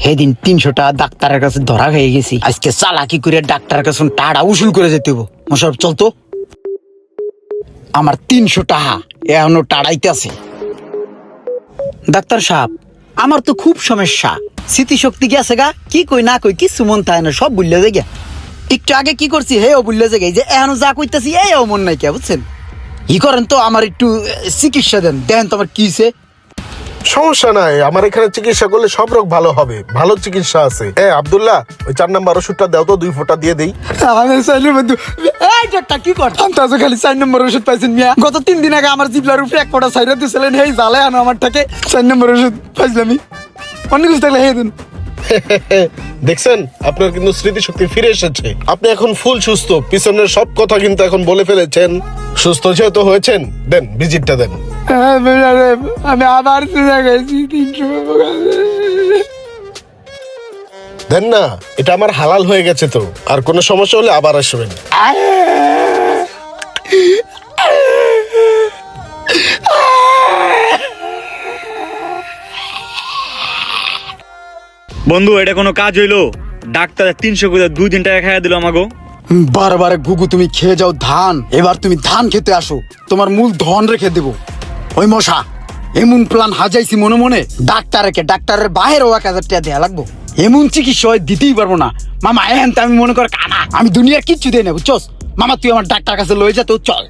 সেদিন 300 টাকা ডাক্তারের কাছে ধরা হয়ে গেছি। আজকে চালাকি করে ডাক্তারের কাছে টাকা উসুল করে যেতে হবো। মোশারফ চলতো, আমার 300 টাকা এখনো টাড়াইতে আছে। ডাক্তার সাহেব, আমার তো খুব সমস্যা, স্মৃতিশক্তি গেছে গা, কি কই না কই কিছু মন থাকে না, সব ভুলে যায় গা। একটু আগে কি করছি হেও ভুলে যায়, যে এখনো যা কইতাছি এও মন নাই কে, বুঝছেন? ই করেন তো, আমার একটু চিকিৎসা দেন, দেখেন তো আমার কি হইছে। সমস্যা নাই, আমার এখানে চিকিৎসা করলে সব রোগ ভালো হবে, ভালো চিকিৎসা আছে। আব্দুল্লাহ, ওই 4 নাম্বার ওষুধটা দাও তো, 2 ফোঁটা দিয়ে দেই। ডাক্তার কি কর খালি 4 নম্বর ওষুধ পাইছেন মিয়া? গত 3 দিন আগে আমার জিবলার উপরে 1 ফোঁটা ছাইরা দিছিলেন, হেই জালে আনো আমার থেকে 4 নম্বর ওষুধ পাইছিলাম। অনেক কিছু থাকলে হে দিন। দেখছেন, আপনার কিন্তু স্মৃতিশক্তি ফিরে এসেছে। আপনি এখন ফুল সুস্থ, পিছনের সব কথা কিন্তু এখন বলে ফেলেছেন। সুস্থ যেহেতু হয়েছেন, দেন ভিজিটটা দেন। আমি আবার গেছি 300। দেন না, এটা আমার হালাল হয়ে গেছে তো, আর কোনো সমস্যা হলে আবার আসবেন। বন্ধু, এটা কোনো কাজ হইলো? ডাক্তার 300 করে 2 দিন টাকা খাইয়া দিল আমাগো। বারবার গুগু তুমি খেয়ে যাও ধান, এবার তুমি ধান খেতে আসো, তোমার মূল ধন রেখে দেবো। ওই মশা, এমন প্ল্যান হাজাইছি মনে মনে, ডাক্তারের বাইরেও 1000 টাকা দেয়া লাগবো। এমন চিকিৎসা দিতেই পারবো না মামা। এখন তো আমি মনে কর কানা, আমি দুনিয়ার কিচ্ছু দেই না, বুঝছস মামা? তুই আমার ডাক্তার কাছে লয়ে যা তো, চল।